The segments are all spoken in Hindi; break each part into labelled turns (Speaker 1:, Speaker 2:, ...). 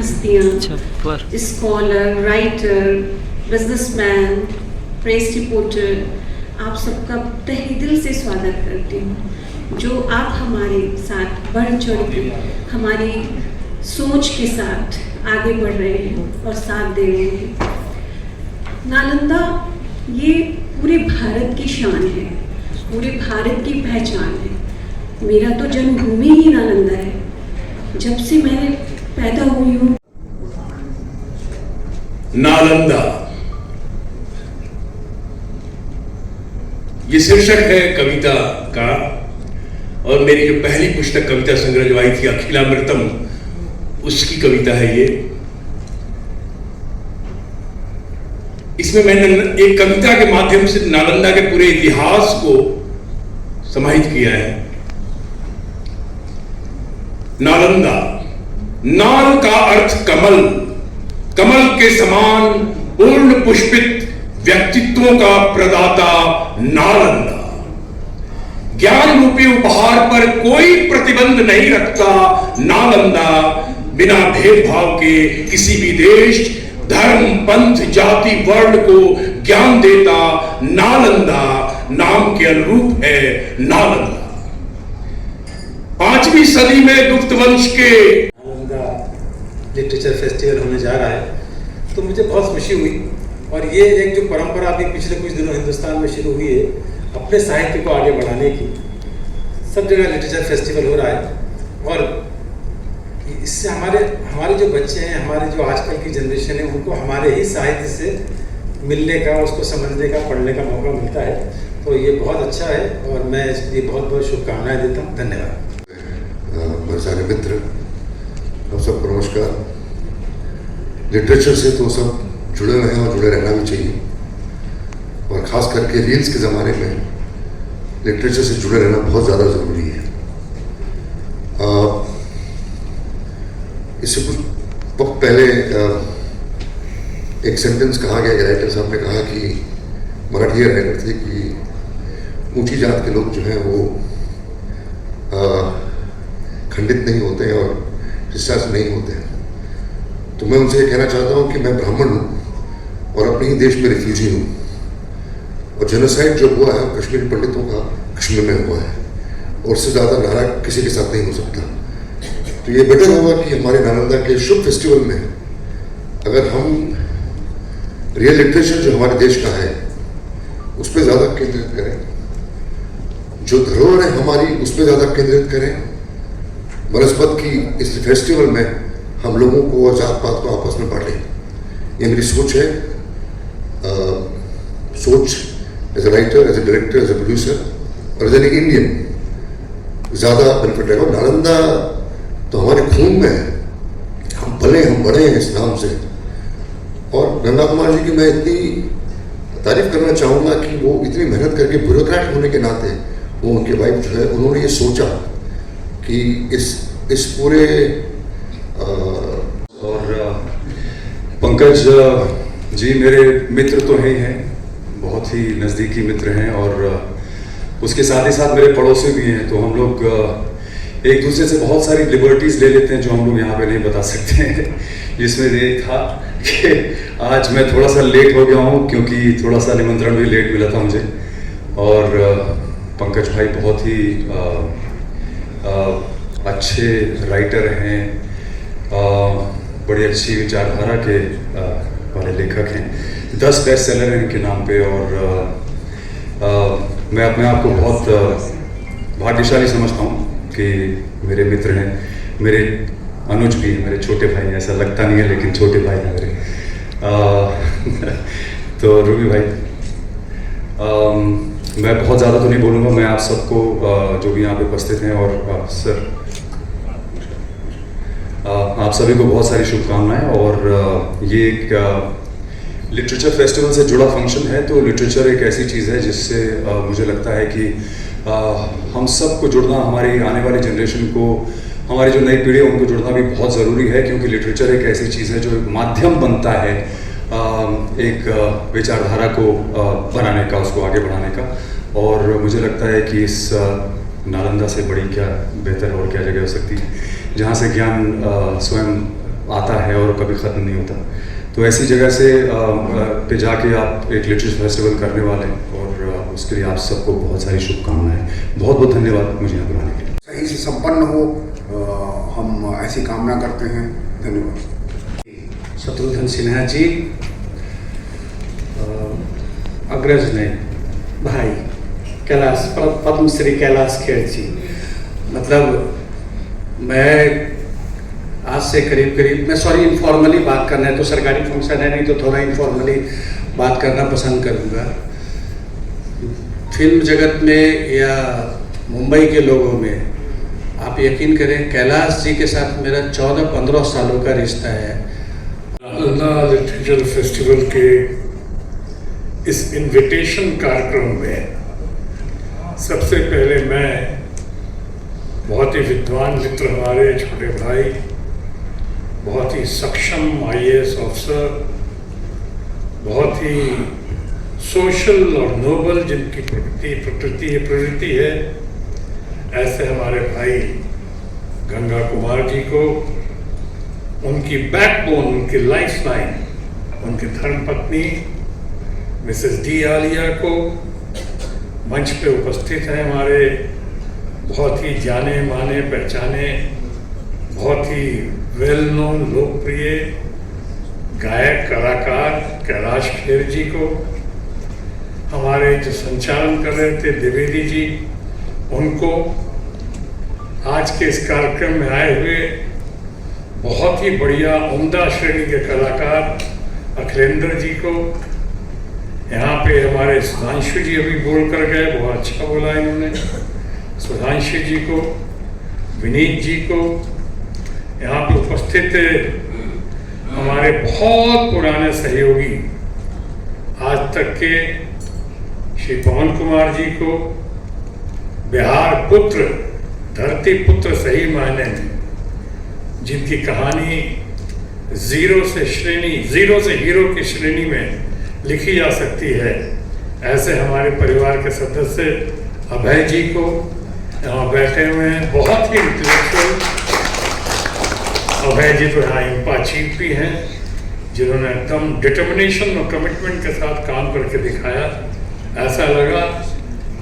Speaker 1: हस्तियाँ, scholar, writer, businessman, press reporter, आप सबका तहे दिल से स्वागत करती हूँ। जो आप हमारे साथ बढ़ चढ़ के हमारी सोच के साथ आगे बढ़ रहे हैं और साथ दे रहे हैं। नालंदा ये पूरे भारत की शान है, पूरे भारत की पहचान है। मेरा तो जन्मभूमि ही नालंदा है, जब से मैं पैदा हुई हूँ।
Speaker 2: नालंदा, ये शीर्षक है कविता का, और मेरी जो पहली पुस्तक कविता संग्रह जो आई थी अखिलामृतम, उसकी कविता है ये। इसमें मैंने एक कविता के माध्यम से नालंदा के पूरे इतिहास को समाहित किया है। नालंदा, नाल का अर्थ कमल, कमल के समान पूर्ण पुष्पित व्यक्तित्वों का प्रदाता नालंदा। ज्ञान रूपी उपहार पर कोई प्रतिबंध नहीं रखता नालंदा। बिना भेदभाव के किसी भी देश, धर्म, पंथ, जाति, वर्ण को ज्ञान देता नालंदा नाम के अनुरूप है नालंदा। 5वीं सदी में गुप्त वंश के
Speaker 3: नालंदा लिटरेचर फेस्टिवल होने जा रहा है, तो मुझे बहुत खुशी हुई। और ये एक जो परंपरा अभी पिछले कुछ दिनों हिंदुस्तान में शुरू हुई है अपने साहित्य को आगे बढ़ाने की, सब जगह लिटरेचर फेस्टिवल हो रहा है। और इससे हमारे जो बच्चे हैं, हमारे जो आजकल की जनरेशन है, उनको हमारे ही साहित्य से मिलने का, उसको समझने का, पढ़ने का मौका मिलता है। तो ये बहुत अच्छा है और मैं इसके लिए बहुत बहुत शुभकामनाएं देता हूँ। धन्यवाद।
Speaker 4: मेरे सारे मित्र, हम सबको नमस्कार। लिटरेचर से तो सब जुड़े हुए हैं और जुड़े रहना भी चाहिए, और ख़ास करके रील्स के ज़माने में लिटरेचर से जुड़े रहना बहुत ज़्यादा ज़रूरी है। इससे कुछ वक्त पहले एक सेंटेंस कहा गया, राइटर साहब ने कहा कि, मराठी राइटर थे, कि ऊंची जात के लोग जो हैं वो खंडित नहीं होते हैं और हिस्सा से नहीं होते हैं। तो मैं उनसे ये कहना चाहता हूँ कि मैं ब्राह्मण हूँ और अपने ही देश में रिफ्यूजी हूँ, और जेनोसाइड जो हुआ है कश्मीरी पंडितों का कश्मीर में हुआ है, और उससे ज़्यादा नारा किसी के साथ नहीं हो सकता। तो ये बेटर होगा कि हमारे नालंदा के शुभ फेस्टिवल में अगर हम रियल लिटरेचर जो हमारे देश का है उस पर ज़्यादा केंद्रित करें, जो धरोहर है हमारी उस पर ज़्यादा केंद्रित करें। बनस्पत की इस फेस्टिवल में हम लोगों को और जात पात को आपस में बांटें। ये मेरी सोच है। सोच as a writer, as a director, as a producer और एज एन इंडियन ज़्यादा बेनिफिट रहेगा। नालंदा तो हमारे खून में है, हम पले हम बड़े हैं इस नाम से। और गंगा कुमार जी की मैं इतनी तारीफ करना चाहूँगा कि वो इतनी मेहनत करके ब्यूरोक्रेट होने के नाते, वो उनके वाइफ जो है, उन्होंने ये सोचा कि इस पूरे
Speaker 5: और पंकज जी मेरे मित्र तो हैं, बहुत ही नज़दीकी मित्र हैं, और उसके साथ ही साथ मेरे पड़ोसी भी हैं। तो हम लोग एक दूसरे से बहुत सारी लिबर्टीज़ ले लेते हैं जो हम लोग यहाँ पे नहीं बता सकते हैं। जिसमें ये था कि आज मैं थोड़ा सा लेट हो गया हूँ क्योंकि थोड़ा सा निमंत्रण भी लेट मिला था मुझे। और पंकज भाई बहुत ही अच्छे राइटर हैं, बड़ी अच्छी विचारधारा के वाले लेखक हैं। 10 बेस्ट सेलर हैं इनके नाम पे, और मैं अपने आप को बहुत भाग्यशाली समझता हूँ कि मेरे मित्र हैं। मेरे अनुज भी हैं, मेरे छोटे भाई हैं, ऐसा लगता नहीं है लेकिन छोटे भाई हैं मेरे। तो रूबी भाई, मैं बहुत ज़्यादा तो नहीं बोलूँगा। मैं आप सबको जो भी यहाँ पे उपस्थित हैं, और सर आप सभी को बहुत सारी शुभकामनाएं। और ये एक लिटरेचर फेस्टिवल से जुड़ा फंक्शन है। तो लिटरेचर एक ऐसी चीज़ है जिससे मुझे लगता है कि हम सबको जुड़ना, हमारी आने वाली जनरेशन को, हमारी जो नई पीढ़ी है उनको जुड़ना भी बहुत ज़रूरी है, क्योंकि लिटरेचर एक ऐसी चीज़ है जो एक माध्यम बनता है एक विचारधारा को बनाने का, उसको आगे बढ़ाने का। और मुझे लगता है कि इस नालंदा से बड़ी क्या बेहतर और क्या जगह हो सकती है जहाँ से ज्ञान स्वयं आता है और कभी ख़त्म नहीं होता। तो ऐसी जगह से पे जाके आप एक लिटरेचर फेस्टिवल करने वाले हैं और उसके लिए आप सबको बहुत सारी शुभकामनाएं। बहुत बहुत धन्यवाद मुझे यहाँ बुलाने के लिए।
Speaker 6: सही से संपन्न हो, हम ऐसी कामना करते हैं। धन्यवाद।
Speaker 7: शत्रुघ्न सिन्हा जी, अग्रज ने भाई कैलाश, पद्मश्री कैलाश खेर जी, मतलब मैं आज से करीब मैं सॉरी इनफॉर्मली बात करना है, तो सरकारी फंक्शन है, नहीं तो थोड़ा इनफॉर्मली बात करना पसंद करूँगा। फिल्म जगत में या मुंबई के लोगों में आप यकीन करें, कैलाश जी के साथ मेरा 14-15 सालों का रिश्ता है।
Speaker 8: नालंदा लिटरेचर फेस्टिवल के इस इनविटेशन कार्यक्रम में सबसे पहले मैं बहुत ही विद्वान मित्र, हमारे छोटे भाई, बहुत ही सक्षम IAS ऑफिसर, बहुत ही सोशल और नोबल जिनकी प्रवृत्ति है, ऐसे हमारे भाई गंगा कुमार जी को, उनकी बैकबोन, उनकी लाइफलाइन, उनकी धर्मपत्नी मिसेस डी आलिया को, मंच पे उपस्थित हैं हमारे बहुत ही जाने माने पहचाने, बहुत ही वेल नोन लोकप्रिय गायक कलाकार कैलाश खेर जी को, हमारे जो संचालन कर रहे थे द्विवेदी जी, उनको, आज के इस कार्यक्रम में आए हुए बहुत ही बढ़िया उम्दा श्रेणी के कलाकार अखिलेंद्र जी को, यहाँ पे हमारे सुधांशु जी अभी बोल कर गए, बहुत अच्छा बोला इन्होंने, सुधांशु जी को, विनीत जी को, यहाँ पे उपस्थित हमारे बहुत पुराने सहयोगी आज तक के श्री पवन कुमार जी को, बिहार पुत्र, धरती पुत्र सही मायने में, जिनकी कहानी जीरो से हीरो की श्रेणी में लिखी जा सकती है, ऐसे हमारे परिवार के सदस्य अभय जी को यहाँ बैठे हुए हैं, बहुत ही इंटेलेक्चुअल। अभय जी तो यहाँ इंपा चीफ भी हैं, जिन्होंने एकदम डिटर्मिनेशन और कमिटमेंट के साथ काम करके दिखाया। ऐसा लगा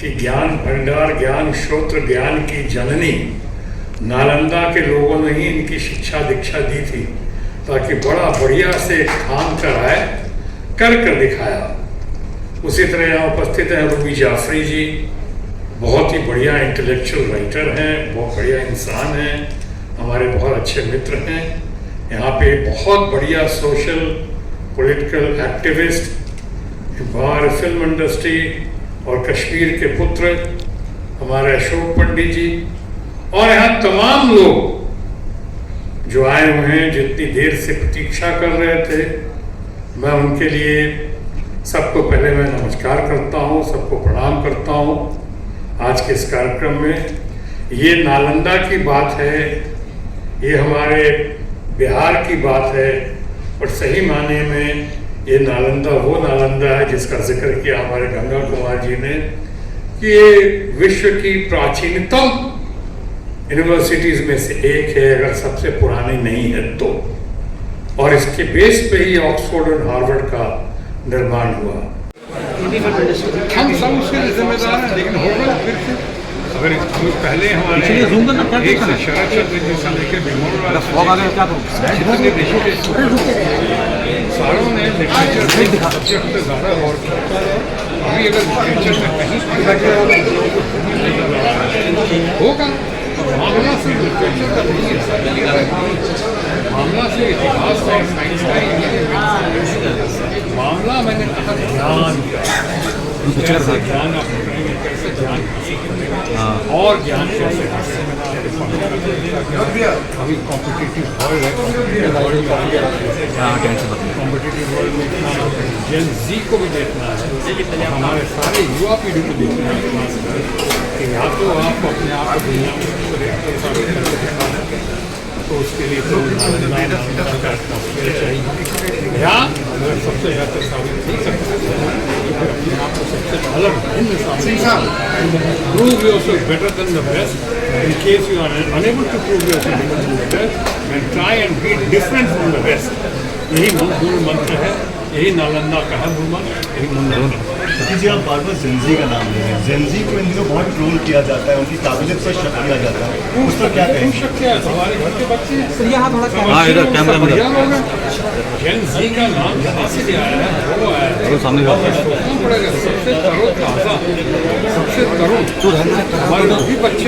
Speaker 8: कि ज्ञान भंडार, ज्ञान श्रोत्र, ज्ञान की जननी नालंदा के लोगों ने ही इनकी शिक्षा दीक्षा दी थी, ताकि बड़ा बढ़िया से काम कर दिखाया। उसी तरह यहाँ उपस्थित हैं रूबी जाफरी जी, बहुत ही बढ़िया इंटेलेक्चुअल राइटर हैं, बहुत बढ़िया इंसान हैं, हमारे बहुत अच्छे मित्र हैं। यहाँ पे बहुत बढ़िया सोशल पॉलिटिकल एक्टिविस्ट, हमारे फिल्म इंडस्ट्री और कश्मीर के पुत्र हमारे अशोक पंडित जी, और यहाँ तमाम लोग जो आए हुए हैं, जितनी देर से प्रतीक्षा कर रहे थे, मैं उनके लिए सबको पहले मैं नमस्कार करता हूँ, सबको प्रणाम करता हूँ। आज के इस कार्यक्रम में ये नालंदा की बात है, ये हमारे बिहार की बात है, और सही माने में ये नालंदा वो नालंदा है जिसका जिक्र किया हमारे गंगा कुमार जी ने, कि ये विश्व की प्राचीनतम यूनिवर्सिटीज में से एक है, अगर सबसे पुरानी नहीं है तो, और इसके बेस पे ही ऑक्सफोर्ड और हार्वर्ड का निर्माण हुआ।
Speaker 9: हम सब उसके जिम्मेदार हैं, लेकिन होगा फिर से अगर पहले हमारे एक से शरद चंद्र जी से लेकर जितने देशों के सारों ने लिटरेचर सब्जेक्ट पे ज़्यादा गौर किया। अभी अगर लिटरेचर में कहीं होगा, मामला सिर्फ लिटरेचर का नहीं है, मामला से इतिहास का, साइंस का, मामला मैंने कहा ज्ञान कैसे ज्ञान आप करेंगे, कैसे ज्ञान और ज्ञान कैसे अभी कॉम्पिटिटिव वर्ल्ड है, कॉम्पिटिटिव वर्ल्ड में जेन जी को भी देखना है, हमारे सारे युवा पीढ़ी को देखना है कि या तो आप अपने आप को दुनिया में तो उसके लिए तो चाहिए, या अगर सबसे बेहतर साबित नहीं सकते तो अपने आप को सबसे अलग भिन्न साबित prove yourself better than the best. In case you are unable to prove yourself better than the best, and try and be different from the rest. यही मूल मंत्र है, यही नालंदा का है मूल मंत्र, यही मंत्र है।
Speaker 10: जी आप बार बार जेनजी का नाम ले रहे हैं। जेनजी को इन दिनों बहुत ट्रोल किया जाता है, उनकी काबिलियत पर शक किया जाता है, उस पर क्या कहेंगे?
Speaker 9: शक क्या है, हमारे घर के बच्चे हैं।
Speaker 10: हाँ, इधर कैमरा में
Speaker 9: जेनजी का नाम कहाँ से लिया आया है, वो आया है सामने सोचना पड़ेगा। सबसे तरुण हमारे भी बच्चे